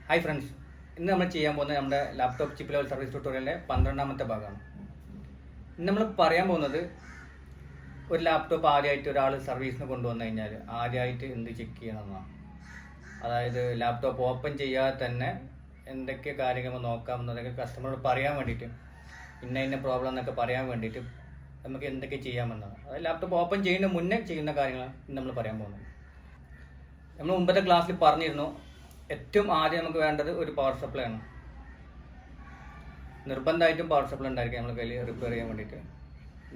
Hi friends, ഇന്ന് നമ്മൾ ചെയ്യാൻ പോകുന്നത് നമ്മുടെ ലാപ്ടോപ്പ് ചിപ്പ് ലെവൽ സർവീസ് ട്യൂട്ടോറിയലിലെ 12ാമത്തെ ഭാഗമാണ്. ഇന്ന് നമ്മൾ പറയാൻ പോകുന്നത് ഒരു ലാപ്ടോപ്പ് ആദ്യമായിട്ട് ഒരാൾ സർവീസിന് കൊണ്ടുവന്നു കഴിഞ്ഞാൽ ആദ്യമായിട്ട് എന്ത് ചെക്ക് ചെയ്യണമെന്നാണ്. അതായത് ലാപ്ടോപ്പ് ഓപ്പൺ ചെയ്യാതെ തന്നെ എന്തൊക്കെ കാര്യങ്ങൾ നോക്കാമെന്നതൊക്കെ കസ്റ്റമറോട് പറയാൻ വേണ്ടിയിട്ട്, ഇന്ന പ്രോബ്ലം എന്നൊക്കെ പറയാൻ വേണ്ടിയിട്ട് നമുക്ക് എന്തൊക്കെ ചെയ്യാമെന്നാണ്. അതായത് ലാപ്ടോപ്പ് ഓപ്പൺ ചെയ്യുന്നതിന് മുന്നേ ചെയ്യുന്ന കാര്യങ്ങളാണ് ഇന്ന് നമ്മൾ പറയാൻ പോകുന്നത്. നമ്മൾ മുമ്പത്തെ ക്ലാസ്സിൽ പറഞ്ഞിരുന്നു, ഏറ്റവും ആദ്യം നമുക്ക് വേണ്ടത് ഒരു പവർ സപ്ലൈ ആണ്. നിർബന്ധമായിട്ടും പവർ സപ്ലൈ ഉണ്ടായിരിക്കും നമ്മൾ കയ്യിൽ റിപ്പയർ ചെയ്യാൻ വേണ്ടിയിട്ട്.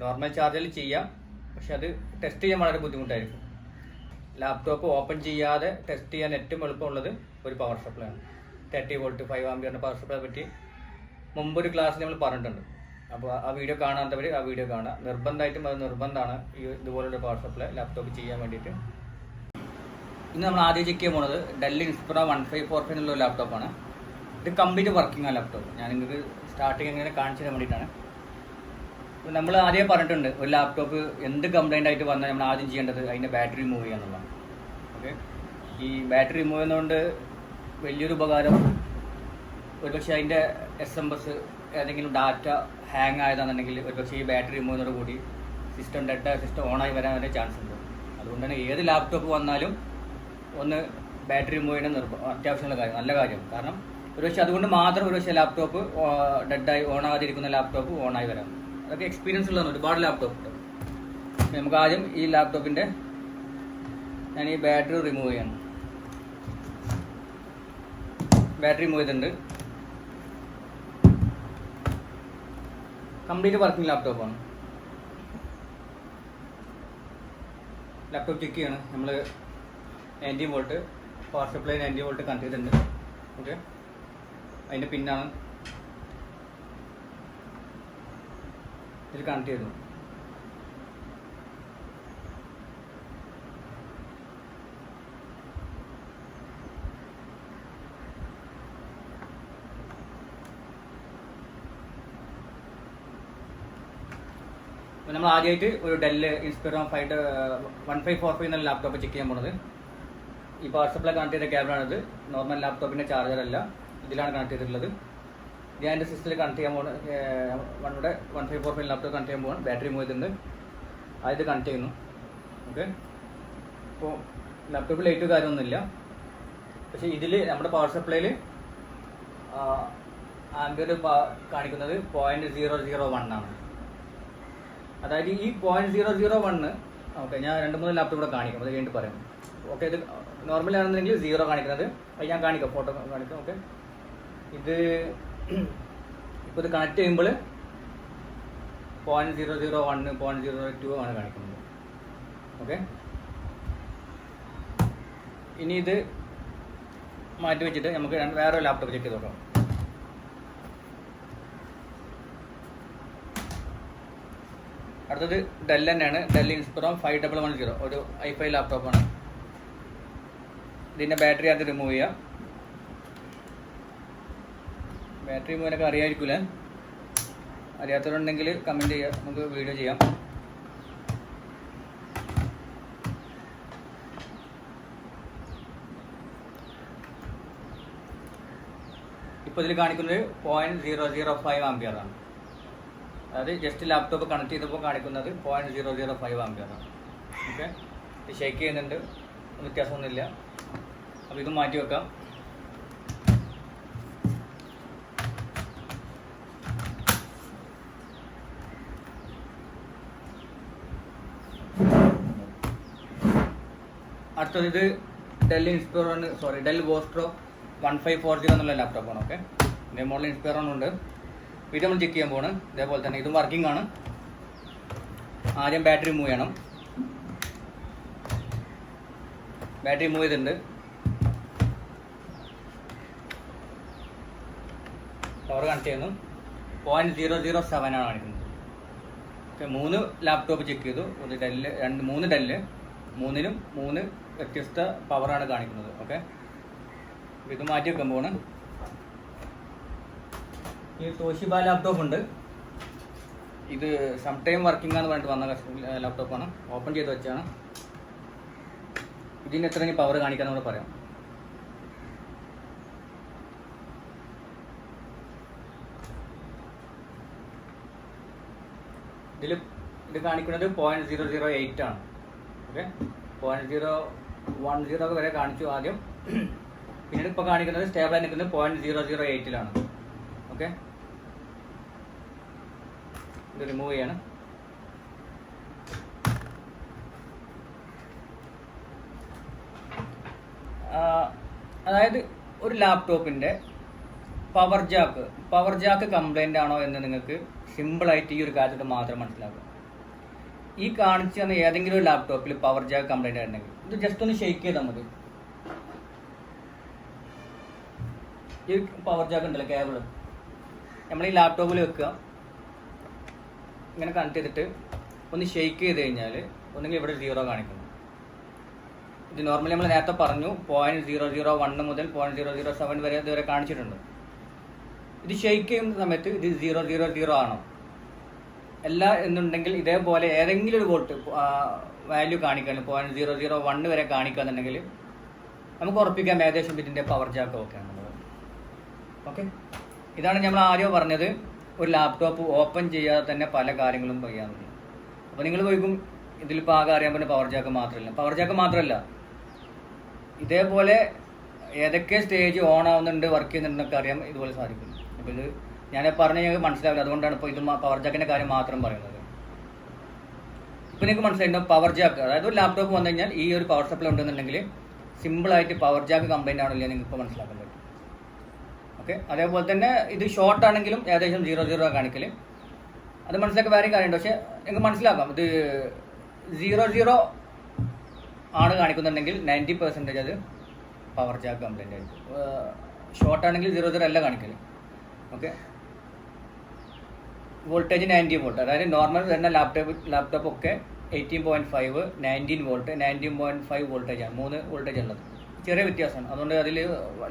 നോർമൽ ചാർജിൽ ചെയ്യാം, പക്ഷെ അത് ടെസ്റ്റ് ചെയ്യാൻ വളരെ ബുദ്ധിമുട്ടായിരിക്കും. ലാപ്ടോപ്പ് ഓപ്പൺ ചെയ്യാതെ ടെസ്റ്റ് ചെയ്യാൻ ഏറ്റവും എളുപ്പമുള്ളത് ഒരു പവർ സപ്ലൈ ആണ്. 30 വോൾട്ട് 5 ആംപിയറിൻ്റെ പവർ സപ്ലൈ പറ്റി മുമ്പൊരു ക്ലാസ്സിൽ നമ്മൾ പറഞ്ഞിട്ടുണ്ട്. അപ്പോൾ ആ വീഡിയോ കാണാത്തവർ ആ വീഡിയോ കാണുക. നിർബന്ധമായിട്ടും അത് നിർബന്ധമാണ് ഇതുപോലുള്ള പവർ സപ്ലൈ ലാപ്ടോപ്പ് ചെയ്യാൻ വേണ്ടിയിട്ട്. ഇന്ന് നമ്മൾ ആദ്യം ചെക്ക് ചെയ്യാൻ പോകുന്നത് ഡെൽ ഇൻസ്പിറോ 1545 എന്നുള്ള ലാപ്ടോപ്പാണ്. ഇത് കംപ്ലീറ്റ് വർക്കിംഗ് ആ ലാപ്ടോപ്പ്. ഞാൻ നിങ്ങൾക്ക് സ്റ്റാർട്ടിങ് എങ്ങനെ കാണിച്ചു തരാൻ വേണ്ടിയിട്ടാണ്. നമ്മൾ ആദ്യം പറഞ്ഞിട്ടുണ്ട്, ഒരു ലാപ്ടോപ്പ് എന്ത് കംപ്ലൈൻ്റ് ആയിട്ട് വന്നാൽ നമ്മൾ ആദ്യം ചെയ്യേണ്ടത് അതിൻ്റെ ബാറ്ററി റിമൂവ് ചെയ്യുക എന്നുള്ളതാണ്. ഓക്കെ, ഈ ബാറ്ററി റിമൂവ് ചെയ്യുന്നതുകൊണ്ട് വലിയൊരു ഉപകാരം, ഒരുപക്ഷെ അതിൻ്റെ SMS ഏതെങ്കിലും ഡാറ്റ ഹാങ് ആയതാണെന്നുണ്ടെങ്കിൽ ഒരുപക്ഷെ ഈ ബാറ്ററി റിമൂവ് ചെയ്യുന്നതോടുകൂടി സിസ്റ്റം ഓണായി വരാൻ വരെ ചാൻസ് ഉണ്ട്. അതുകൊണ്ട് തന്നെ ഏത് ലാപ്ടോപ്പ് വന്നാലും ഒന്ന് ബാറ്ററി റിമൂവ് ചെയ്യുന്ന അത്യാവശ്യമുള്ള കാര്യം, നല്ല കാര്യം. കാരണം ഒരുപക്ഷെ അതുകൊണ്ട് മാത്രം ഒരുപക്ഷെ ലാപ്ടോപ്പ് ഡെഡായി ഓണാകാതിരിക്കുന്ന ലാപ്ടോപ്പ് ഓണായി വരാം. അതൊക്കെ എക്സ്പീരിയൻസ് ഉള്ളതാണ് ഒരുപാട് ലാപ്ടോപ്പ് ഉണ്ട്. നമുക്ക് ആദ്യം ഈ ലാപ്ടോപ്പിൻ്റെ ഞാൻ ഈ ബാറ്ററി റിമൂവ് ചെയ്യണം. ബാറ്ററി റിമൂവ് ചെയ്തിട്ടുണ്ട്. കംപ്ലീറ്റ് വർക്കിംഗ് ലാപ്ടോപ്പാണ്. ലാപ്ടോപ്പ് ചെക്ക് ചെയ്യണം. നമ്മൾ 90 volt power supply 90 volt connect ചെയ്തിട്ടുണ്ട്. ഓക്കെ, അതിൻ്റെ പിന്നാണ് ഇതിൽ കണക്ട് ചെയ്തു. നമ്മൾ ആദ്യമായിട്ട് ഒരു ഡെൽ ഇൻസ്പിറോ 1545 എന്നുള്ള ലാപ്ടോപ്പ് ചെക്ക് ചെയ്യാൻ പോകുന്നത്. ഈ പവർ സപ്ലൈ കണക്ട് ചെയ്ത കേബിളാണിത്. നോർമൽ ലാപ്ടോപ്പിൻ്റെ ചാർജർ അല്ല, ഇതിലാണ് കണക്ട് ചെയ്തിട്ടുള്ളത്. ഞാൻ എൻ്റെ സിസ്റ്റത്തിൽ കണക്ട് ചെയ്യാൻ പോകുന്നത് 1545 ലാപ്ടോപ്പ് കണക്ട് ചെയ്യാൻ പോകുന്നത്. ബാറ്ററി റിമൂവ് ചെയ്തിട്ടുണ്ട്. അത് കണക്ട് ചെയ്യുന്നു. ഓക്കെ, അപ്പോൾ ലാപ്ടോപ്പിൽ ലൈറ്റ് കാര്യമൊന്നുമില്ല. പക്ഷേ ഇതിൽ നമ്മുടെ പവർ സപ്ലൈയിൽ ആംപിയർ കാണിക്കുന്നത് 0.001 ആണ്. അതായത് ഈ 0.001 ഓക്കെ, ഞാൻ 2-3 ലാപ്ടോപ്പ് കൂടെ കാണിക്കാം, അത് കഴിഞ്ഞിട്ട് പറയാം. ഓക്കെ, ഇത് നോർമൽ ആണെന്നുണ്ടെങ്കിൽ 0 കാണിക്കുന്നത്, അത് ഞാൻ കാണിക്കാം, ഫോട്ടോ കാണിക്കാം. ഓക്കെ, ഇത് ഇപ്പോൾ ഇത് കണക്ട് ചെയ്യുമ്പോൾ 0.001 0.02 ആണ് കാണിക്കുന്നത്. ഓക്കെ, ഇനി ഇത് മാറ്റി വെച്ചിട്ട് നമുക്ക് വേറെ ലാപ്ടോപ്പ് ചെക്ക് ചെയ്ത് നോക്കാം. അടുത്തത് ഡെൽ തന്നെയാണ്. ഡെൽ ഇൻസ്പിറോ 5110 ഒരു i5 ലാപ്ടോപ്പാണ്. ഇതിൻ്റെ ബാറ്ററി അത് റിമൂവ് ചെയ്യുക. ബാറ്ററി റിമൂവിനൊക്കെ അറിയാമായിരിക്കില്ല, അറിയാത്തവരുണ്ടെങ്കിൽ കമൻറ്റ് ചെയ്യുക, നമുക്ക് വീഡിയോ ചെയ്യാം. ഇപ്പോൾ ഇതിൽ കാണിക്കുന്നത് 0.005 ആംപിയറാണ്. അതായത് ജസ്റ്റ് ലാപ്ടോപ്പ് കണക്ട് ചെയ്തപ്പോൾ കാണിക്കുന്നത് 0.005 ആംപിയറാണ്. ഓക്കെ, ഇത് ഷേക്ക് ചെയ്യുന്നുണ്ട്, വ്യത്യാസമൊന്നുമില്ല. അപ്പോൾ ഇത് മാറ്റി വെക്കാം. അടുത്തത് ഇത് ഡെൽ വോസ്ട്രോ 1540 എന്നുള്ള ലാപ്ടോപ്പാണ്. ഓക്കെ, ഇതിൻ്റെ മോഡൽ ഇൻസ്പിറോ ഉണ്ട്. ഇത് നമ്മൾ ചെക്ക് ചെയ്യാൻ പോകണം. ഇതേപോലെ തന്നെ ഇതും വർക്കിംഗ് ആണ്. ആദ്യം ബാറ്ററി റിമൂവ് ചെയ്യണം. ബാറ്ററി റിമൂവ് ചെയ്തിട്ടുണ്ട്. പവർ കണക്ട് ചെയ്യുന്നു. 0.007 ആണ് കാണിക്കുന്നത്. ഓക്കെ, 3 ലാപ്ടോപ്പ് ചെക്ക് ചെയ്തു. ഒരു ഡെല്ല് 3 ഡെല്ല്, 3നും 3 വ്യത്യസ്ത പവറാണ് കാണിക്കുന്നത്. ഓക്കെ, ഇത് മാറ്റി വെക്കാൻ പോകണം. ഈ തോഷിബ ലാപ്ടോപ്പ് ഉണ്ട്. ഇത് സം ടൈം വർക്കിംഗ് ആണെന്ന് പറഞ്ഞിട്ട് വന്ന ലാപ്ടോപ്പാണ്. ഓപ്പൺ ചെയ്ത് വെച്ചാണ്. ഇതിന് എത്ര പവർ കാണിക്കാന്ന് കൂടെ പറയാം. ഇത് കാണിക്കുന്നത് 0.008 ആണ്. ഓക്കെ, 0.010 വരെ കാണിച്ചു ആദ്യം. പിന്നീട് ഇപ്പോൾ കാണിക്കുന്നത് സ്റ്റേബിളായി നിൽക്കുന്നത് 0.008 ഓക്കെ, ഇത് റിമൂവ് ചെയ്യാണ്. അതായത് ഒരു ലാപ്ടോപ്പിൻ്റെ പവർ ജാക്ക് കംപ്ലൈൻ്റ് ആണോ എന്ന് നിങ്ങൾക്ക് സിമ്പിളായിട്ട് ഈ ഒരു കാര്യത്തിൽ മാത്രം മനസ്സിലാക്കുക. ഈ കാണിച്ചു തന്ന ഏതെങ്കിലും ഒരു ലാപ്ടോപ്പിൽ പവർ ജാക്ക് കംപ്ലൈൻ്റ് ആയിട്ടുണ്ടെങ്കിൽ ഇത് ജസ്റ്റ് ഒന്ന് ഷെയ്ക്ക് ചെയ്താൽ മതി. ഈ പവർ ജാക്ക് ഉണ്ടല്ലോ, കേബിള് നമ്മൾ ഈ ലാപ്ടോപ്പിൽ വെക്കുക, ഇങ്ങനെ കണക്ട് ചെയ്തിട്ട് ഒന്ന് ഷെയ്ക്ക് ചെയ്ത് കഴിഞ്ഞാൽ ഒന്നെങ്കിൽ ഇവിടെ 0 കാണിക്കുന്നു. ഇത് നോർമലി നമ്മൾ നേരത്തെ പറഞ്ഞു 0.001 മുതൽ 0.007 വരെ ഇതുവരെ കാണിച്ചിട്ടുണ്ട്. ഇത് ഷെയ്ക്ക് ചെയ്യുന്ന സമയത്ത് ഇത് 0.000 ആണോ അല്ല എന്നുണ്ടെങ്കിൽ ഇതേപോലെ ഏതെങ്കിലും ഒരു വോൾട്ട് വാല്യൂ കാണിക്കാൻ 0.001 വരെ കാണിക്കുകയെന്നുണ്ടെങ്കിൽ നമുക്ക് ഉറപ്പിക്കാം ഏകദേശം ഇതിൻ്റെ പവർ ജാക്ക് ഓക്കെ ആണെന്നുള്ളത്. ഓക്കെ, ഇതാണ് നമ്മൾ ആദ്യം പറഞ്ഞത്, ഒരു ലാപ്ടോപ്പ് ഓപ്പൺ ചെയ്യാതെ തന്നെ പല കാര്യങ്ങളും ചെയ്യാറുണ്ട്. അപ്പോൾ നിങ്ങൾ പോയിക്കും ഇതിലിപ്പോൾ ആകെ അറിയാൻ പറ്റുന്ന പവർ ജാക്ക് മാത്രമല്ല ഇതേപോലെ ഏതൊക്കെ സ്റ്റേജ് ഓൺ ആവുന്നുണ്ട്, വർക്ക് ചെയ്യുന്നുണ്ടെന്നൊക്കെ അറിയാൻ ഇതുപോലെ സാധിക്കും. അപ്പോൾ ഇത് ഞാൻ പറഞ്ഞ് ഞങ്ങൾക്ക് മനസ്സിലാവില്ല, അതുകൊണ്ടാണ് ഇപ്പോൾ ഇത് പവർ ജാക്കിൻ്റെ കാര്യം മാത്രം പറയുന്നത്. ഇപ്പോൾ നിങ്ങൾക്ക് മനസ്സിലായിട്ടുണ്ടാവും പവർ ജാക്ക്, അതായത് ഒരു ലാപ്ടോപ്പ് വന്നു കഴിഞ്ഞാൽ ഈ ഒരു പവർ സപ്ലൈ ഉണ്ടെന്നുണ്ടെങ്കിൽ സിമ്പിളായിട്ട് പവർ ജാക്ക് കംപ്ലൈൻ്റ് ആണോ ഇല്ല നിങ്ങൾക്ക് ഇപ്പോൾ മനസ്സിലാക്കാൻ പറ്റും. ഓക്കെ, അതേപോലെ തന്നെ ഇത് ഷോർട്ട് ആണെങ്കിലും ഏകദേശം 0.0 കാണിക്കൽ, അത് മനസ്സിലാക്കാൻ വേറെയും കാര്യമുണ്ട്. പക്ഷേ നിങ്ങൾക്ക് മനസ്സിലാക്കാം ഇത് 0.0 ആണ് കാണിക്കുന്നുണ്ടെങ്കിൽ 90% അത് പവർ ജാക്ക് കംപ്ലൈൻ്റ് ആയിരിക്കും. ഷോർട്ട് ആണെങ്കിൽ 0.0 അല്ല കാണിക്കൽ. ഓക്കെ, വോൾട്ടേജ് 90 വോൾട്ട്, അതായത് നോർമൽ വരുന്ന ലാപ്ടോപ്പ് ഒക്കെ 18.5, 19 വോൾട്ട്, 19.5 വോൾട്ടേജാണ്, 3 വോൾട്ടേജ് ഉള്ളത്. ചെറിയ വ്യത്യാസമാണ്, അതുകൊണ്ട് അതിൽ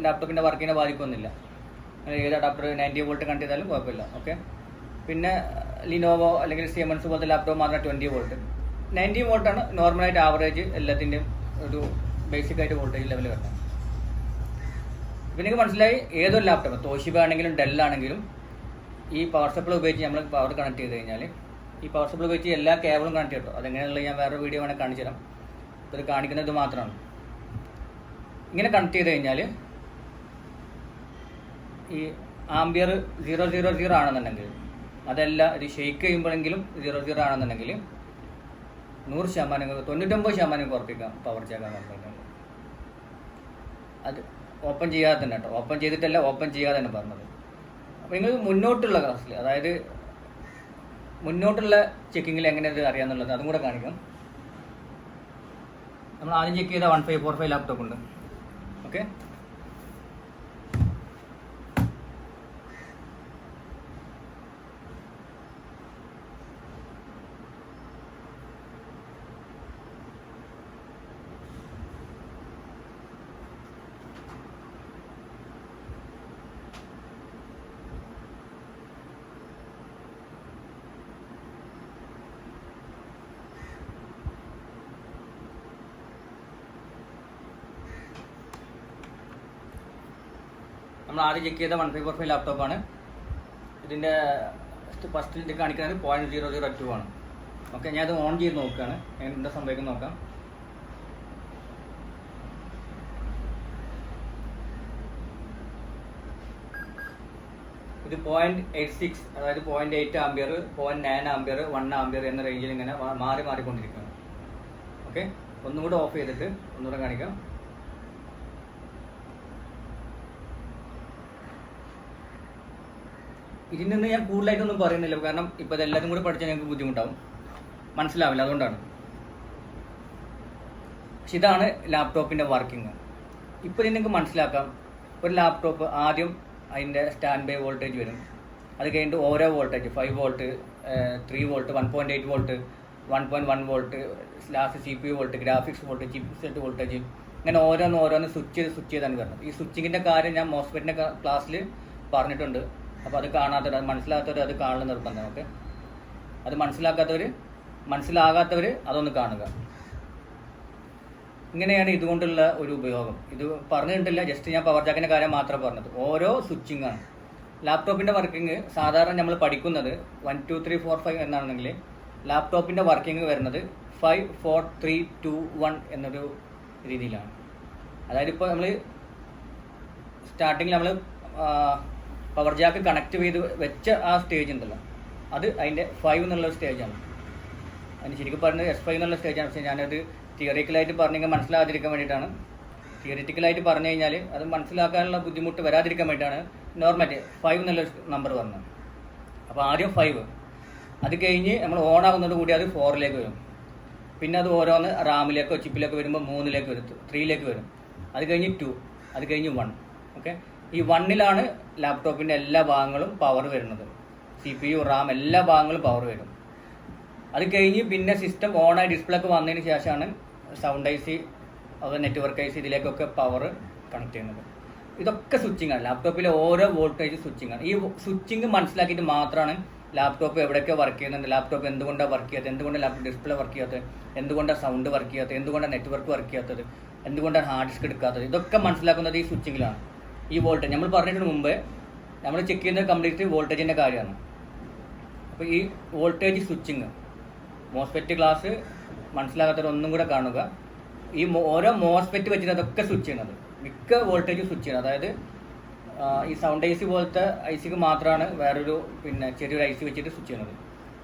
ലാപ്ടോപ്പിൻ്റെ വർക്കിനെ ബാധിക്കൊന്നുമില്ല. ഏത് അഡാപ്റ്റർ 90 വോൾട്ട് കണക്ട് ചെയ്താലും കുഴപ്പമില്ല. ഓക്കെ, പിന്നെ ലിനോവോ അല്ലെങ്കിൽ സിയമൻസ് പോലത്തെ ലാപ്ടോപ്പ് മാത്രം 20 വോൾട്ട്, 90 വോൾട്ടാണ് നോർമലായിട്ട് ആവറേജ് എല്ലാത്തിൻ്റെയും ഒരു ബേസിക് ആയിട്ട് വോൾട്ടേജ് ലെവൽ വരണം. ഇപ്പം നിങ്ങൾക്ക് മനസ്സിലായി ഏതൊരു ലാപ്ടോപ്പ് തോഷിബ ആണെങ്കിലും ഡെൽ ആണെങ്കിലും ഈ പവർ സപ്ലൈ ഉപയോഗിച്ച് നമ്മൾ പവർ കണക്ട് ചെയ്ത് കഴിഞ്ഞാൽ ഈ പവർ സപ്ലൈ ഉപയോഗിച്ച് എല്ലാ കേബിളും കണക്ട് ചെയ്തിട്ടോ, അതെങ്ങനെയുള്ള ഞാൻ വേറെ വീഡിയോ വേണമെങ്കിൽ കാണിച്ചു തരാം. ഇത് കാണിക്കുന്നത് മാത്രമാണ്. ഇങ്ങനെ കണക്ട് ചെയ്ത് കഴിഞ്ഞാൽ ഈ ആംബിയർ 0.000 ആണെന്നുണ്ടെങ്കിൽ, അതല്ല ഇത് ഷെയ്ക്ക് ചെയ്യുമ്പോഴെങ്കിലും 0.0 ആണെന്നുണ്ടെങ്കിൽ 100%, 99% ഉറപ്പിക്കാം പവർ ജാക്ക് കംപ്ലൈൻ്റ്. അത് ഓപ്പൺ ചെയ്യാതെ തന്നെ കേട്ടോ, ഓപ്പൺ ചെയ്തിട്ടല്ല, ഓപ്പൺ ചെയ്യാതെ തന്നെ പറഞ്ഞത്. അപ്പോൾ നിങ്ങൾ മുന്നോട്ടുള്ള ക്ലാസ്സിൽ, അതായത് മുന്നോട്ടുള്ള ചെക്കിങ്ങിൽ എങ്ങനെ ഇത് അറിയാമെന്നുള്ളത് അതും കൂടെ കാണിക്കാം. നമ്മൾ ആദ്യം ചെക്ക് ചെയ്ത 1545 ലാപ്ടോപ്പ് ഉണ്ട്. ഓക്കെ, നമ്മൾ ആദ്യം ചെക്ക് ചെയ്ത 1545 ലാപ്ടോപ്പാണ്. ഇതിൻ്റെ ഫസ്റ്റ് ഇത് കാണിക്കുന്നത് 0.002 ആണ്. ഓക്കെ, ഞാൻ അത് ഓൺ ചെയ്ത് നോക്കുകയാണ്, എന്താ സംഭവിക്കുന്നത് നോക്കാം. ഇത് 0.86, അതായത് 0.8 ആംബിയർ, 0.9 ആംബിയർ, 1 ആംബിയർ എന്ന റേഞ്ചിൽ ഇങ്ങനെ മാറിക്കൊണ്ടിരിക്കുകയാണ്. ഓക്കെ, ഒന്നും കൂടെ ഓഫ് ചെയ്തിട്ട് ഒന്നുകൂടെ കാണിക്കാം. ഇതിൽ നിന്ന് ഞാൻ കൂടുതലായിട്ടൊന്നും പറയുന്നില്ല, കാരണം ഇപ്പോൾ ഇതെല്ലാവരും കൂടി പഠിച്ചാൽ ഞങ്ങൾക്ക് ബുദ്ധിമുട്ടാവും, മനസ്സിലാവില്ല, അതുകൊണ്ടാണ്. പക്ഷെ ഇതാണ് ലാപ്ടോപ്പിൻ്റെ വർക്കിംഗ്. ഇപ്പോൾ നിങ്ങൾക്ക് മനസ്സിലാക്കാം, ഒരു ലാപ്ടോപ്പ് ആദ്യം അതിൻ്റെ സ്റ്റാൻഡ് ബൈ വോൾട്ടേജ് വരും, അത് കഴിഞ്ഞിട്ട് ഓരോ voltage 5 volt, 3 volt, 1.8 volt, 1.1 volt, last CPU volt, graphics volt, chipset voltage, ഇങ്ങനെ ഓരോന്ന് സ്വിച്ച് ചെയ്താണ് വരുന്നത്. ഈ സ്വിച്ചിങ്ങിൻ്റെ കാര്യം ഞാൻ മോസ്ഫെറ്റിൻ്റെ ക്ലാസ്സിൽ പറഞ്ഞിട്ടുണ്ട്. അപ്പോൾ അത് കാണാത്തവർ, അത് മനസ്സിലാകാത്തവർ അത് കാണുന്ന നിർബന്ധം. ഓക്കെ, അത് മനസ്സിലാകാത്തവർ അതൊന്ന് കാണുക. ഇങ്ങനെയാണ് ഇതുകൊണ്ടുള്ള ഒരു ഉപയോഗം. ഇത് പറഞ്ഞിട്ടില്ല, ജസ്റ്റ് ഞാൻ പവർ ജാക്കിൻ്റെ കാര്യം മാത്രമേ പറഞ്ഞത്. ഓരോ സ്വിച്ചിങ് ആണ് ലാപ്ടോപ്പിൻ്റെ വർക്കിംഗ്. സാധാരണ നമ്മൾ പഠിക്കുന്നത് 1 2 3 4 5 എന്നാണെങ്കിൽ ലാപ്ടോപ്പിൻ്റെ വർക്കിംഗ് വരുന്നത് 5 4 3 2 1 എന്നൊരു രീതിയിലാണ്. അതായത് ഇപ്പോൾ നമ്മൾ സ്റ്റാർട്ടിങ്ങിൽ നമ്മൾ പവർ ജാക്ക് കണക്ട് ചെയ്ത് വെച്ച ആ സ്റ്റേജ് ഉണ്ടല്ലോ, അത് അതിൻ്റെ 5 എന്നുള്ള സ്റ്റേജാണ്. അതിന് ശരിക്കും പറയുന്നത് S5 എന്നുള്ള സ്റ്റേജാണ്. പക്ഷേ ഞാനത് തിയറിക്കലായിട്ട് പറഞ്ഞെങ്കിൽ മനസ്സിലാകാതിരിക്കാൻ വേണ്ടിയിട്ടാണ്. തിയറിറ്റിക്കലായിട്ട് പറഞ്ഞു കഴിഞ്ഞാൽ അത് മനസ്സിലാക്കാനുള്ള ബുദ്ധിമുട്ട് വരാതിരിക്കാൻ വേണ്ടിയിട്ടാണ് നോർമലി 5 എന്നുള്ള നമ്പർ പറഞ്ഞത്. അപ്പോൾ ആദ്യം 5, അത് കഴിഞ്ഞ് നമ്മൾ ഓൺ ആകുന്നതോട് കൂടി അത് 4ലേക്ക് വരും. പിന്നെ അത് ഓരോന്ന് റാമിലേക്കോ ചിപ്പിലേക്കോ വരുമ്പോൾ 3ലേക്ക് വരും, 3ലേക്ക് വരും. അത് കഴിഞ്ഞ് 2, അത് കഴിഞ്ഞ് 1. ഓക്കെ, ഈ 1ലാണ് ലാപ്ടോപ്പിൻ്റെ എല്ലാ ഭാഗങ്ങളും പവർ വരുന്നത്. CPU, റാം എല്ലാ ഭാഗങ്ങളും പവർ വരും. അത് കഴിഞ്ഞ് പിന്നെ സിസ്റ്റം ഓണായി ഡിസ്പ്ലേ ഒക്കെ വന്നതിന് ശേഷമാണ് സൗണ്ട് IC അതുപോലെ നെറ്റ്വർക്ക് IC ഇതിലേക്കൊക്കെ പവർ കണക്ട് ചെയ്യുന്നത്. ഇതൊക്കെ സ്വിച്ചിങ് ആണ്. ലാപ്ടോപ്പിലെ ഓരോ വോൾട്ടേജ് സ്വിച്ചിങ് ആണ്. ഈ സ്വിച്ചിങ് മനസ്സിലാക്കിയിട്ട് മാത്രമാണ് ലാപ്ടോപ്പ് എവിടെയൊക്കെ വർക്ക് ചെയ്യുന്നുണ്ട്, ലാപ്ടോപ്പ് എന്തുകൊണ്ടാണ് വർക്ക് ചെയ്യാത്തത്, എന്തുകൊണ്ടാണ് ലാപ്ടോപ്പ് ഡിസ്പ്ലേ വർക്ക് ചെയ്യാത്തത്, എന്തുകൊണ്ടാണ് സൗണ്ട് വർക്ക് ചെയ്യാത്തത്, എന്തുകൊണ്ടാണ് നെറ്റ്വർക്ക് വർക്ക് ചെയ്യാത്തത്, എന്തുകൊണ്ടാണ് ഹാർഡ് ഡിസ്ക് എടുക്കാത്തത്, ഇതൊക്കെ മനസ്സിലാക്കുന്നത് ഈ സ്വിച്ചിങ്ങിലാണ്. ഈ വോൾട്ടേജ് നമ്മൾ പറഞ്ഞിട്ട് മുമ്പേ നമ്മൾ ചെക്ക് ചെയ്യുന്നത് കംപ്ലീറ്റ് വോൾട്ടേജിൻ്റെ കാര്യമാണ്. അപ്പോൾ ഈ വോൾട്ടേജ് സ്വിച്ചിങ് മോസ്ഫെറ്റ് ക്ലാസ് മനസ്സിലാകാത്തവർ ഒന്നും കൂടെ കാണുക. ഈ ഓരോ മോസ്ഫെറ്റ് വെച്ചിട്ട് അതൊക്കെ സ്വിച്ച് ചെയ്യുന്നത്, മിക്ക വോൾട്ടേജ് സ്വിച്ച് ചെയ്യുന്നത്. അതായത് ഈ സൗണ്ട് IC പോലത്തെ ICക്ക് മാത്രമാണ് വേറൊരു ചെറിയൊരു IC വെച്ചിട്ട് സ്വിച്ച് ചെയ്യുന്നത്.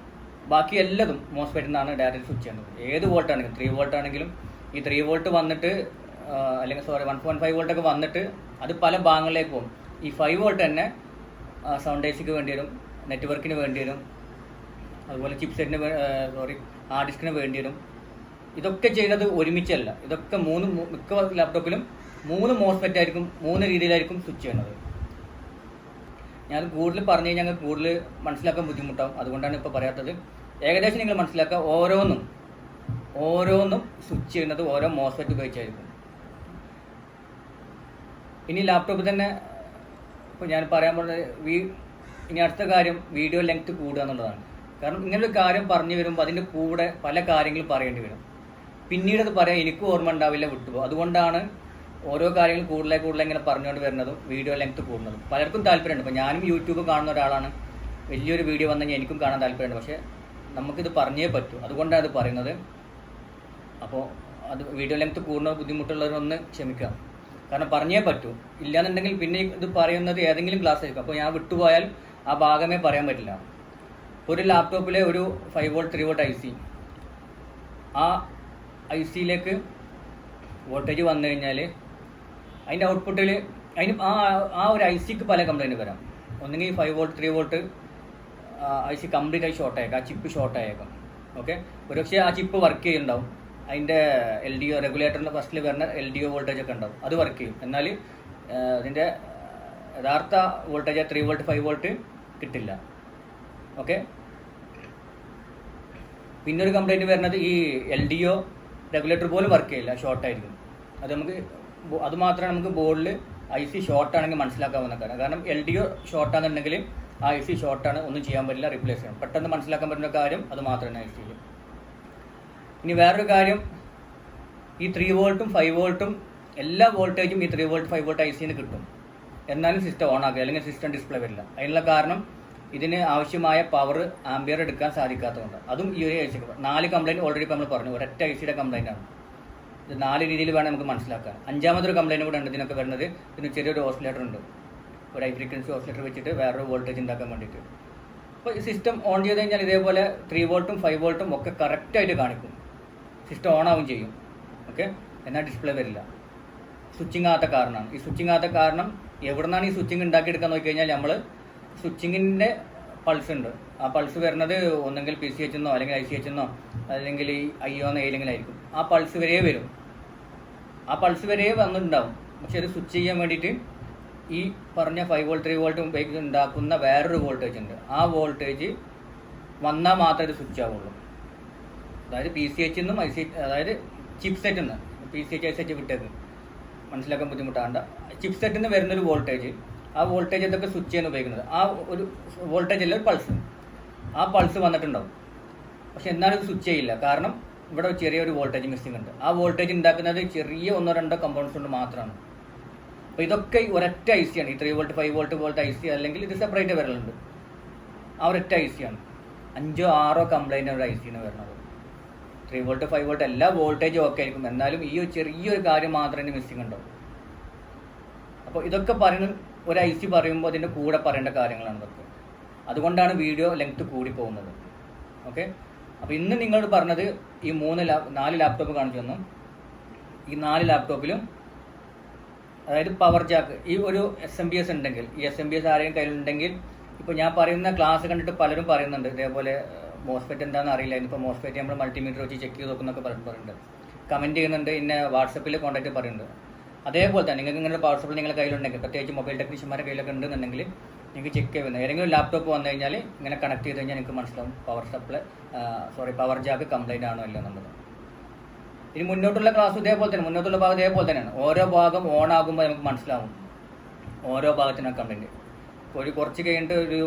ബാക്കി എല്ലാതും മോസ്ഫെറ്റിൽ നിന്നാണ് ഡയറക്റ്റ് സ്വിച്ച് ചെയ്യുന്നത്. ഏത് വോൾട്ടാണെങ്കിലും 3 വോൾട്ട് ആണെങ്കിലും ഈ 3 വോൾട്ട് വന്നിട്ട് അല്ലെങ്കിൽ 1.5 വോൾട്ടൊക്കെ വന്നിട്ട് അത് പല ഭാഗങ്ങളിലേക്ക് പോകും. ഈ 5 വോൾട്ട് തന്നെ സൗണ്ട് ICക്ക് വേണ്ടി വരും, നെറ്റ്വർക്കിന് വേണ്ടി വരും, അതുപോലെ ചിപ്സെറ്റിന് ഹാർഡ് ഡിസ്കിന് വേണ്ടി വരും. ഇതൊക്കെ ചെയ്യുന്നത് ഒരുമിച്ചല്ല. ഇതൊക്കെ മിക്ക ലാപ്ടോപ്പിലും 3 മോസ്ഫെറ്റ് ആയിരിക്കും, 3 രീതിയിലായിരിക്കും സ്വിച്ച് ചെയ്യുന്നത്. ഞാൻ കൂടുതൽ പറഞ്ഞു കഴിഞ്ഞാൽ ഞങ്ങൾക്ക് കൂടുതൽ മനസ്സിലാക്കാൻ ബുദ്ധിമുട്ടാവും. അതുകൊണ്ടാണ് ഇപ്പോൾ പറയാത്തത്. ഏകദേശം നിങ്ങൾ മനസ്സിലാക്കുക, ഓരോന്നും സ്വിച്ച് ചെയ്യുന്നത് ഓരോ മോസ്ഫെറ്റ് ഉപയോഗിച്ചായിരിക്കും. ഇനി ലാപ്ടോപ്പിൽ തന്നെ ഇപ്പോൾ ഞാൻ പറയാൻ പോകുന്നത് ഇനി അടുത്ത കാര്യം വീഡിയോ ലെങ്ത് കൂടുക എന്നുള്ളതാണ്. കാരണം ഇങ്ങനൊരു കാര്യം പറഞ്ഞു വരുമ്പോൾ അതിൻ്റെ കൂടെ പല കാര്യങ്ങളും പറയേണ്ടി വരും. പിന്നീട് അത് പറയാൻ എനിക്കും ഓർമ്മ ഉണ്ടാവില്ല, വിട്ടുപോകും. അതുകൊണ്ടാണ് ഓരോ കാര്യങ്ങൾ കൂടുതൽ ഇങ്ങനെ പറഞ്ഞുകൊണ്ട് വരുന്നതും വീഡിയോ ലെങ്ത് കൂടുന്നതും. പലർക്കും താല്പര്യമുണ്ട്. ഇപ്പോൾ ഞാനും യൂട്യൂബ് കാണുന്ന ഒരാളാണ്. വലിയൊരു വീഡിയോ വന്നു കഴിഞ്ഞാൽ എനിക്കും കാണാൻ താല്പര്യമുണ്ട്. പക്ഷേ നമുക്കിത് പറഞ്ഞേ പറ്റൂ, അതുകൊണ്ടാണ് അത് പറയുന്നത്. അപ്പോൾ അത് വീഡിയോ ലെങ്ത് കൂടുന്ന ബുദ്ധിമുട്ടുള്ളവരൊന്ന് ക്ഷമിക്കുക. കാരണം പറഞ്ഞേ പറ്റൂ. ഇല്ലാന്നുണ്ടെങ്കിൽ പിന്നെ ഇത് പറയുന്നത് ഏതെങ്കിലും ക്ലാസ് ആയിരിക്കും. അപ്പോൾ ഞാൻ വിട്ടുപോയാൽ ആ ഭാഗമേ പറയാൻ പറ്റില്ല. ഒരു ലാപ്ടോപ്പിലെ ഒരു 5 വോൾട്ട് 3 വോൾട്ട് IC, ആ ICയിലേക്ക് വോൾട്ടേജ് വന്നു കഴിഞ്ഞാൽ അതിൻ്റെ ഔട്ട്പുട്ടിൽ ആ ഒരു ICക്ക് പല കംപ്ലൈൻറ്റ് വരാം. ഒന്നുകിൽ 5 വോൾട്ട് 3 വോൾട്ട് IC കംപ്ലീറ്റ് ആയി ഷോർട്ട് ആയേക്കാം, ആ ചിപ്പ് ഷോർട്ട് ആയേക്കാം. ഓക്കെ, ഒരുപക്ഷെ ആ ചിപ്പ് വർക്ക് ചെയ്യുന്നുണ്ടാവും, അതിൻ്റെ LDO റെഗുലേറ്ററിൻ്റെ ഫസ്റ്റിൽ വരുന്ന LDO വോൾട്ടേജ് ഒക്കെ ഉണ്ടാവും, അത് വർക്ക് ചെയ്യും. എന്നാൽ അതിൻ്റെ യഥാർത്ഥ വോൾട്ടേജ് 3 വോൾട്ട് 5 വോൾട്ട് കിട്ടില്ല. ഓക്കെ, പിന്നൊരു കംപ്ലൈൻറ്റ് വരുന്നത് ഈ LDO റെഗുലേറ്റർ പോലും വർക്ക് ചെയ്യില്ല, ഷോർട്ടായിരിക്കും. അത് മാത്രമാണ് നമുക്ക് ബോർഡിൽ IC ഷോർട്ടാണെങ്കിൽ മനസ്സിലാക്കാവുന്ന കാര്യം. കാരണം LDO ഷോർട്ടാണെന്നുണ്ടെങ്കിൽ ആ IC ഷോർട്ടാണ്, ഒന്നും ചെയ്യാൻ പറ്റില്ല, റീപ്ലേസ് ചെയ്യണം. പെട്ടെന്ന് മനസ്സിലാക്കാൻ പറ്റുന്ന കാര്യം അത് മാത്രമാണ് ICയിൽ. ഇനി വേറൊരു കാര്യം, ഈ 3 വോൾട്ടും 5 വോൾട്ടും എല്ലാ വോൾട്ടേജും ഈ 3 വോൾട്ട് 5 വോൾട്ട് ICന്ന് കിട്ടും. എന്നാലും സിസ്റ്റം ഓൺ ആക്കുക, അല്ലെങ്കിൽ സിസ്റ്റം ഡിസ്പ്ലേ വരില്ല. അതിനുള്ള കാരണം ഇതിന് ആവശ്യമായ പവർ ആംബിയർ എടുക്കാൻ സാധിക്കാത്തതുകൊണ്ട്. അതും ഈ ഒരു IC 4 കംപ്ലൈൻറ്റ് ഓൾറെഡി ഇപ്പോൾ നമ്മൾ പറഞ്ഞു, ഒരൊറ്റ ICയുടെ കംപ്ലൈൻ്റ് ആണ്. ഇത് 4 രീതിയിൽ വേണം നമുക്ക് മനസ്സിലാക്കാൻ. 5ാമതൊരു കംപ്ലൈൻറ്റ് കൂടെ ഉണ്ട് ഇതിനൊക്കെ വരുന്നത്. ഇതിന് ചെറിയൊരു ഓസിലേറ്റർ ഉണ്ട്, ഒരു ഹൈ ഫ്രീക്വൻസി ഓസിലേറ്റർ വെച്ചിട്ട് വേറൊരു വോൾട്ടേജ് ഉണ്ടാക്കാൻ വേണ്ടിയിട്ട്. അപ്പോൾ ഈ സിസ്റ്റം ഓൺ ചെയ്ത് കഴിഞ്ഞാൽ ഇതേപോലെ 3 വോൾട്ടും 5 വോൾട്ടും ഒക്കെ കറക്റ്റായിട്ട് കാണിക്കും, സിസ്റ്റം ഓൺ ആവും ചെയ്യും. ഓക്കെ, എന്നാൽ ഡിസ്പ്ലേ വരില്ല. സ്വിച്ചിങ് ആകാത്ത കാരണമാണ്. ഈ സ്വിച്ചിങ് ആകാത്ത കാരണം എവിടെ നിന്നാണ് ഈ സ്വിച്ചിങ് ഉണ്ടാക്കിയെടുക്കാൻ നോക്കി കഴിഞ്ഞാൽ നമ്മൾ സ്വിച്ചിങ്ങിൻ്റെ പൾസ് ഉണ്ട്. ആ പൾസ് വരുന്നത് ഒന്നെങ്കിൽ PCH എന്നോ അല്ലെങ്കിൽ ICH എന്നോ അല്ലെങ്കിൽ ഈ IO എന്നോ ഏതെങ്കിലും ആയിരിക്കും. ആ പൾസ് വരെ വരും, ആ പൾസ് വരെ വന്നിട്ടുണ്ടാവും. പക്ഷെ അത് സ്വിച്ച് ചെയ്യാൻ വേണ്ടിയിട്ട് ഈ പറഞ്ഞ 5 വോൾട്ട് 3 വോൾട്ട് ഉണ്ടാക്കുന്ന വേറൊരു വോൾട്ടേജ് ഉണ്ട്. ആ വോൾട്ടേജ് വന്നാൽ മാത്രമേ ഇത് സ്വിച്ച് ആവുള്ളൂ. അതായത് PCH എന്നും അതായത് ചിപ്സെറ്റ് നിന്ന് PCH ICH വിട്ടേക്ക് മനസ്സിലാക്കാൻ ബുദ്ധിമുട്ടാണ്ട്. ചിപ്സെറ്റിൽ നിന്ന് വരുന്നൊരു വോൾട്ടേജ്, ആ വോൾട്ടേജ് ഇതൊക്കെ സ്വിച്ച് ചെയ്യാൻ ഉപയോഗിക്കുന്നത്. ആ ഒരു വോൾട്ടേജ് അല്ല, ഒരു പൾസ്. ആ പൾസ് വന്നിട്ടുണ്ടാവും, പക്ഷെ എന്നാലും ഇത് സ്വിച്ച് ചെയ്യില്ല. കാരണം ഇവിടെ ചെറിയൊരു വോൾട്ടേജ് മിസ്സിംഗ് ഉണ്ട്. ആ വോൾട്ടേജ് ഉണ്ടാക്കുന്നത് ചെറിയ 1-2 കമ്പോണൻസ് കൊണ്ട് മാത്രമാണ്. അപ്പോൾ ഇതൊക്കെ ഒരൊറ്റ IC ആണ്. ഈ 3 വോൾട്ട് 5 വോൾട്ട് IC അല്ലെങ്കിൽ ഇത് സെപ്പറേറ്റ് വരലുണ്ട്. ആ ഒരൊറ്റ IC ആണ്. 5 6 കംപ്ലൈൻ്റ് ഒരു IC ന് വരുന്നത്. 3 വോൾട്ട് 5 വോൾട്ട് എല്ലാ വോൾട്ടേജും ഒക്കെ ആയിരിക്കും, എന്നാലും ഈ ഒരു ചെറിയൊരു കാര്യം മാത്രമേ മിസ്സിങ് ഉണ്ടാവും. അപ്പോൾ ഇതൊക്കെ പറയുന്ന ഒരു IC പറയുമ്പോൾ അതിൻ്റെ കൂടെ പറയേണ്ട കാര്യങ്ങളാണ് ഇതൊക്കെ. അതുകൊണ്ടാണ് വീഡിയോ ലെങ്ത് കൂടി പോകുന്നത്. ഓക്കെ, അപ്പോൾ ഇന്ന് നിങ്ങളോട് പറഞ്ഞത് ഈ 4 ലാപ്ടോപ്പ് കാണിച്ചു തന്നു. ഈ 4 ലാപ്ടോപ്പിലും അതായത് പവർ ജാക്ക്, ഈ ഒരു SMBS ഉണ്ടെങ്കിൽ, ഈ SMBS ആരെയും കയ്യിലുണ്ടെങ്കിൽ, ഇപ്പോൾ ഞാൻ പറയുന്ന ക്ലാസ് കണ്ടിട്ട് പലരും പറയുന്നുണ്ട് ഇതേപോലെ മോസ്ഫെറ്റ് എന്താണെന്ന് അറിയില്ല, ഇനിയിപ്പോൾ മോസ്ഫെറ്റ് നമ്മൾ മൾട്ടിമീറ്റർ വെച്ച് ചെക്ക് ചെയ്ത് നോക്കുന്നൊക്കെ പറയുന്നുണ്ട്, കമൻറ്റ് ചെയ്യുന്നുണ്ട്, ഇന്നെ വാട്സപ്പിൽ കോൺടാക്റ്റ് പറയുന്നുണ്ട്. അതേപോലെ തന്നെ നിങ്ങൾക്ക് ഇങ്ങനെ പവർ സപ്ലൈ നിങ്ങളുടെ കയ്യിലുണ്ടെങ്കിൽ, പ്രത്യേകിച്ച് മൊബൈൽ ടെക്നീഷ്യന്മാരുടെ കയ്യിലൊക്കെ ഉണ്ടെന്നുണ്ടെങ്കിൽ നിങ്ങൾക്ക് ചെക്ക് ചെയ്യുന്നത് ഏതെങ്കിലും ലാപ്ടോപ്പ് വന്നു കഴിഞ്ഞാൽ ഇങ്ങനെ കണക്ട് ചെയ്ത് കഴിഞ്ഞാൽ നിങ്ങൾക്ക് മനസ്സിലാവും പവർ ജാക്ക് കംപ്ലൈൻ്റ് ആണോ അല്ലോ എന്നുള്ളത്. ഇനി മുന്നോട്ടുള്ള ക്ലാസ് ഇതേപോലെ തന്നെ, മുന്നോട്ടുള്ള ഭാഗം ഇതേപോലെ തന്നെയാണ്. ഓരോ ഭാഗം ഓൺ ആകുമ്പോൾ നമുക്ക് മനസ്സിലാവും ഓരോ ഭാഗത്തിനും കംപ്ലൈൻറ്റ്. ഇപ്പോൾ കുറച്ച് കഴിഞ്ഞിട്ട് ഒരു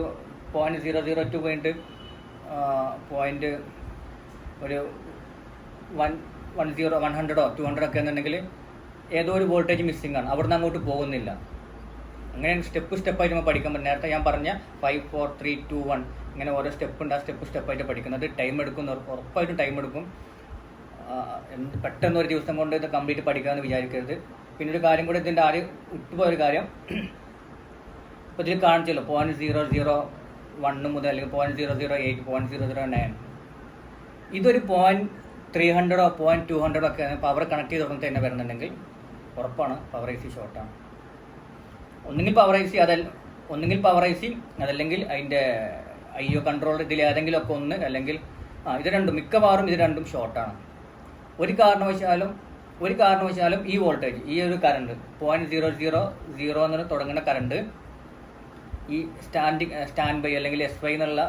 0.002 കഴിഞ്ഞിട്ട് പോയിന്റ് ഒരു 100 200 ഒക്കെ എന്നുണ്ടെങ്കിൽ ഏതോ ഒരു വോൾട്ടേജ് മിസ്സിംഗ് ആണ്, അവിടുന്ന് അങ്ങോട്ട് പോകുന്നില്ല. അങ്ങനെ സ്റ്റെപ്പായിട്ട് നമ്മൾ പഠിക്കാൻ പറ്റും. നേരത്തെ ഞാൻ പറഞ്ഞ 5 4 3 2 1 ഇങ്ങനെ ഓരോ സ്റ്റെപ്പ് ഉണ്ട്, ആ സ്റ്റെപ്പായിട്ട് പഠിക്കുന്നത് ടൈം എടുക്കും, ഉറപ്പായിട്ടും ടൈം എടുക്കും. പെട്ടെന്ന് ഒരു ദിവസം കൊണ്ട് ഇത് കംപ്ലീറ്റ് പഠിക്കാമെന്ന് വിചാരിക്കരുത്. പിന്നെ ഒരു കാര്യം കൂടി, ഇതിൻ്റെ ആദ്യം വിട്ടുപോയൊരു കാര്യം, ഇപ്പോൾ ഇതിൽ കാണിച്ചല്ലോ 0.001 മുതൽ അല്ലെങ്കിൽ 0.008 0.009 ഇതൊരു 0.300 0.200 ഒക്കെ പവർ കണക്ട് ചെയ്ത് തുടങ്ങി തന്നെ വരുന്നുണ്ടെങ്കിൽ ഉറപ്പാണ് പവർ IC ഷോർട്ടാണ്. ഒന്നുകിൽ പവർ IC അതല്ലെങ്കിൽ അതിൻ്റെ IO കൺട്രോളർ, ഇതിൽ ഏതെങ്കിലും ഒക്കെ ഒന്ന്, അല്ലെങ്കിൽ ഇത് രണ്ടും, മിക്കവാറും ഇത് രണ്ടും ഷോർട്ടാണ്. ഒരു കാരണവശാലും ഈ വോൾട്ടേജ്, ഈ ഒരു കറണ്ട് 0.000 എന്ന് തുടങ്ങുന്ന കറണ്ട് ഈ സ്റ്റാൻഡ് ബൈ അല്ലെങ്കിൽ S5 എന്നുള്ള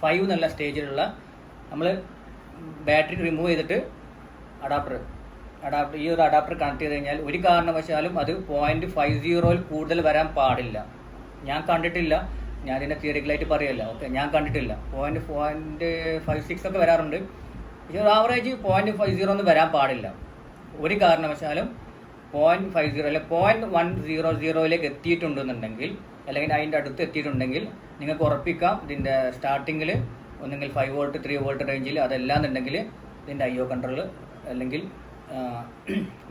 5 എന്നുള്ള സ്റ്റേജിലുള്ള നമ്മൾ ബാറ്ററി റിമൂവ് ചെയ്തിട്ട് അഡാപ്റ്റർ ഈ ഒരു അഡാപ്റ്റർ കണക്ട് ചെയ്ത് കഴിഞ്ഞാൽ ഒരു കാരണവശാലും അത് 0.50 കൂടുതൽ വരാൻ പാടില്ല. ഞാൻ കണ്ടിട്ടില്ല, ഞാൻ ഇതിൻ്റെ തിയറിക്കലായിട്ട് പറയല്ല. ഓക്കെ, ഞാൻ കണ്ടിട്ടില്ല. 0.56 ഒക്കെ വരാറുണ്ട്. പക്ഷേ ആവറേജ് 0.50 ഒന്നും വരാൻ പാടില്ല. ഒരു കാരണവശാലും 0.50 അല്ലെ 0.100 എത്തിയിട്ടുണ്ടെന്നുണ്ടെങ്കിൽ, അല്ലെങ്കിൽ അതിൻ്റെ അടുത്ത് എത്തിയിട്ടുണ്ടെങ്കിൽ നിങ്ങൾക്ക് ഉറപ്പിക്കാം ഇതിൻ്റെ സ്റ്റാർട്ടിങ്ങിൽ ഒന്നെങ്കിൽ 5 വോൾട്ട് 3 വോൾട്ട് റേഞ്ചിൽ, അതല്ലാന്നുണ്ടെങ്കിൽ ഇതിൻ്റെ IO കൺട്രോൾ അല്ലെങ്കിൽ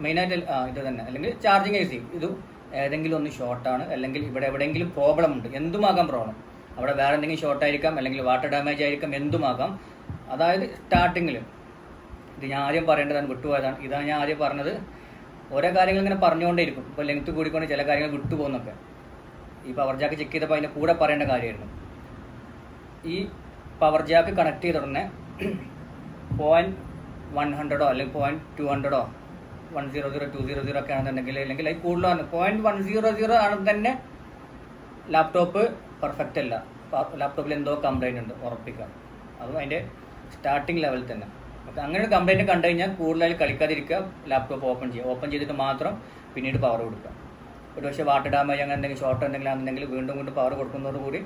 മെയിനായിട്ട് ഇത് തന്നെ, അല്ലെങ്കിൽ ചാർജിങ് IC ഇത് ഏതെങ്കിലും ഒന്ന് ഷോർട്ടാണ്, അല്ലെങ്കിൽ ഇവിടെ എവിടെയെങ്കിലും പ്രോബ്ലം ഉണ്ട്. എന്തുമാകാം പ്രോബ്ലം, അവിടെ വേറെ എന്തെങ്കിലും ഷോർട്ടായിരിക്കാം, അല്ലെങ്കിൽ വാട്ടർ ഡാമേജ് ആയിരിക്കാം, എന്തുമാകാം. അതായത് സ്റ്റാർട്ടിങ്ങിൽ ഇത് ഞാൻ ആദ്യം പറയേണ്ടതാണ്, വിട്ടുപോയതാണ്. ഇതാണ് ഞാൻ ആദ്യം പറഞ്ഞത്. ഓരോ കാര്യങ്ങൾ ഇങ്ങനെ പറഞ്ഞുകൊണ്ടേയിരിക്കും. ഇപ്പോൾ ലെങ്ത് കൂടിക്കൊണ്ട് ചില കാര്യങ്ങൾ വിട്ടുപോകുന്നൊക്കെ ഈ പവർ ജാക്ക് ചെക്ക് ചെയ്തപ്പോൾ അതിൻ്റെ കൂടെ പറയേണ്ട കാര്യമായിരുന്നു. ഈ പവർ ജാക്ക് കണക്ട് ചെയ്ത ഉടനെ 0.100 അല്ലെങ്കിൽ 0.200 100 200 ഒക്കെ ആണെന്നുണ്ടെങ്കിൽ, അല്ലെങ്കിൽ അത് കൂടുതലാണ് 0.100 ആണെന്ന് തന്നെ ലാപ്ടോപ്പ് പെർഫെക്റ്റ് അല്ല, ലാപ്ടോപ്പിൽ എന്തോ കംപ്ലൈൻറ്റ് ഉണ്ട്, ഉറപ്പിക്കാം. അതും അതിൻ്റെ സ്റ്റാർട്ടിങ് ലെവലിൽ തന്നെ. അപ്പോൾ അങ്ങനെ ഒരു കംപ്ലൈൻറ്റ് കണ്ടു കഴിഞ്ഞാൽ കൂടുതലായി കളിക്കാതിരിക്കുക, ലാപ്ടോപ്പ് ഓപ്പൺ ചെയ്തിട്ട് മാത്രം പിന്നീട് പവർ കൊടുക്കുക. ഒരു പക്ഷേ വാട്ടർ ഡാമേജ് അങ്ങനെ എന്തെങ്കിലും ഷോർട്ട് എന്തെങ്കിലും ആണെന്നുണ്ടെങ്കിൽ വീണ്ടും പവർ കൊടുക്കുന്നതോടുകൂടി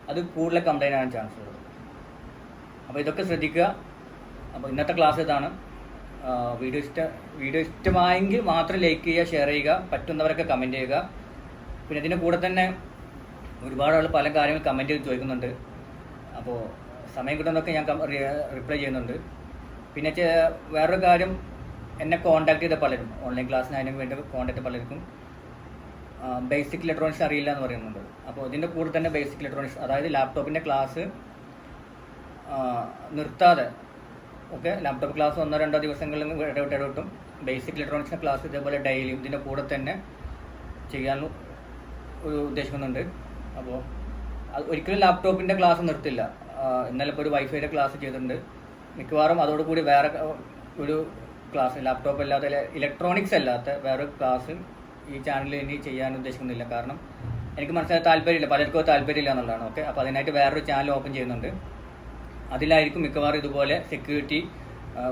അത് കൂടുതൽ കംപ്ലൈൻറ്റ് ആകാൻ ചാൻസ് ഉള്ളത്. അപ്പോൾ ഇതൊക്കെ ശ്രദ്ധിക്കുക. അപ്പോൾ ഇന്നത്തെ ക്ലാസ് ഇതാണ്. വീഡിയോ ഇഷ്ടമായെങ്കിൽ മാത്രം ലൈക്ക് ചെയ്യുക, ഷെയർ ചെയ്യുക, പറ്റുന്നവരൊക്കെ കമൻറ്റ് ചെയ്യുക. പിന്നെ ഇതിൻ്റെ കൂടെ തന്നെ ഒരുപാട് ആൾ പല കാര്യങ്ങൾ കമൻറ്റ് ചെയ്ത് ചോദിക്കുന്നുണ്ട്. അപ്പോൾ സമയം കിട്ടുന്നതൊക്കെ ഞാൻ റിപ്ലൈ ചെയ്യുന്നുണ്ട്. പിന്നെ വേറൊരു കാര്യം, എന്നെ കോൺടാക്ട് ചെയ്ത പലരും, ഓൺലൈൻ ക്ലാസ്സിന് അതിന് വേണ്ടി കോൺടാക്ട് പലർക്കും ബേസിക് ഇലക്ട്രോണിക്സ് അറിയില്ല എന്ന് പറയുന്നുണ്ട്. അപ്പോൾ ഇതിൻ്റെ കൂടെ തന്നെ ബേസിക് ഇലക്ട്രോണിക്സ്, അതായത് ലാപ്ടോപ്പിൻ്റെ ക്ലാസ് നിർത്താതെ, ഓക്കെ, ലാപ്ടോപ്പ് ക്ലാസ് 1-2 ദിവസങ്ങളിൽ ഇടവിട്ടും ബേസിക് ഇലക്ട്രോണിക്സിൻ്റെ ക്ലാസ് ഇതേപോലെ ഡെയിലിയും ഇതിൻ്റെ കൂടെ തന്നെ ചെയ്യാൻ ഉദ്ദേശിക്കുന്നുണ്ട്. അപ്പോൾ ഒരിക്കലും ലാപ്ടോപ്പിൻ്റെ ക്ലാസ് നിർത്തില്ല. ഇന്നലെ ഇപ്പോൾ ഒരു വൈഫൈയുടെ ക്ലാസ് ചെയ്തിട്ടുണ്ട്. മിക്കവാറും അതോടുകൂടി വേറെ ഒരു ക്ലാസ്, ലാപ്ടോപ്പ് അല്ലാത്ത ഇലക്ട്രോണിക്സ് അല്ലാത്ത വേറൊരു ക്ലാസ് ഈ ചാനലിൽ ഇനി ചെയ്യാൻ ഉദ്ദേശിക്കുന്നില്ല. കാരണം എനിക്ക് മനസ്സിലായ താല്പര്യമില്ല, പലർക്കും താല്പര്യമില്ല എന്നുള്ളതാണ്. ഓക്കെ, അപ്പോൾ അതിനായിട്ട് വേറൊരു ചാനൽ ഓപ്പൺ ചെയ്യുന്നുണ്ട്. അതിലായിരിക്കും മിക്കവാറും ഇതുപോലെ സെക്യൂരിറ്റി,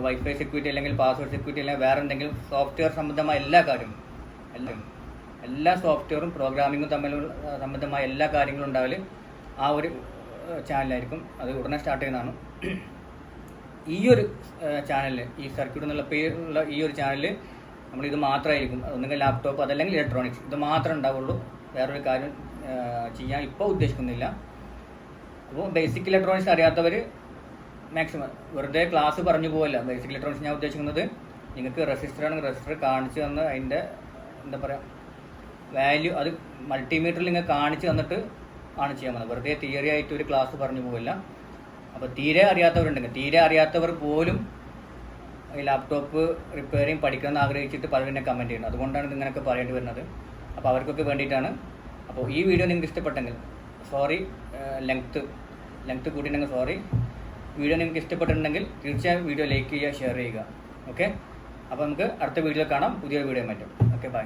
വൈഫൈ സെക്യൂരിറ്റി അല്ലെങ്കിൽ പാസ്വേഡ് സെക്യൂരിറ്റി അല്ലെങ്കിൽ വേറെ എന്തെങ്കിലും സോഫ്റ്റ്വെയർ സംബന്ധമായ എല്ലാ കാര്യവും, എല്ലാ സോഫ്റ്റ്വെയറും പ്രോഗ്രാമിങ്ങും സംബന്ധമായ എല്ലാ കാര്യങ്ങളും ഉണ്ടാവൽ ആ ഒരു ചാനലായിരിക്കും. അത് ഉടനെ സ്റ്റാർട്ട് ചെയ്യുന്നതാണ്. ഈ ഒരു ചാനലിൽ, ഈ സർക്യൂട്ട് എന്നുള്ള പേരുള്ള ഈ ഒരു ചാനലിൽ നമ്മളിത് മാത്രമായിരിക്കും, ഒന്നുകിൽ ലാപ്ടോപ്പ് അതല്ലെങ്കിൽ ഇലക്ട്രോണിക്സ്, ഇത് മാത്രമേ ഉണ്ടാവുള്ളൂ. വേറൊരു കാര്യം ചെയ്യാൻ ഇപ്പോൾ ഉദ്ദേശിക്കുന്നില്ല. അപ്പോൾ ബേസിക് ഇലക്ട്രോണിക്സ് അറിയാത്തവർ മാക്സിമം വെറുതെ ക്ലാസ് പറഞ്ഞു പോകല്ല. ബേസിക് ഇലക്ട്രോണിക്സ് ഞാൻ ഉദ്ദേശിക്കുന്നത് നിങ്ങൾക്ക് റെസിസ്റ്റർ ആണെങ്കിൽ റെസിസ്റ്റർ കാണിച്ച് തന്ന് അതിൻ്റെ എന്താ പറയുക വാല്യൂ അത് മൾട്ടിമീറ്ററിൽ നിങ്ങൾ കാണിച്ച് തന്നിട്ട് ആണ് ചെയ്യാൻ പോകുന്നത്. വെറുതെ തിയറി ആയിട്ട് ഒരു ക്ലാസ് പറഞ്ഞു പോകില്ല. അപ്പോൾ തീരെ അറിയാത്തവരുണ്ടെങ്കിൽ, തീരെ അറിയാത്തവർ പോലും ഈ ലാപ്ടോപ്പ് റിപ്പയറിങ് പഠിക്കണമെന്ന് ആഗ്രഹിച്ചിട്ട് പലരും എന്നെ കമൻറ്റ് ചെയ്യുന്നത്. അതുകൊണ്ടാണ് ഇങ്ങനെയൊക്കെ പറയേണ്ടി വരുന്നത്. അപ്പോൾ അവർക്കൊക്കെ വേണ്ടിയിട്ടാണ്. അപ്പോൾ ഈ വീഡിയോ നിങ്ങൾക്ക് ഇഷ്ടപ്പെട്ടെങ്കിൽ സോറി, ലെങ്ത്ത് കൂട്ടിയിട്ടുണ്ടെങ്കിൽ സോറി. വീഡിയോ നിങ്ങൾക്ക് ഇഷ്ടപ്പെട്ടിട്ടുണ്ടെങ്കിൽ തീർച്ചയായും വീഡിയോ ലൈക്ക് ചെയ്യുക, ഷെയർ ചെയ്യുക. ഓക്കെ, അപ്പോൾ നമുക്ക് അടുത്ത വീഡിയോയിൽ കാണാം, പുതിയൊരു വീഡിയോ പറ്റും. Okay, by.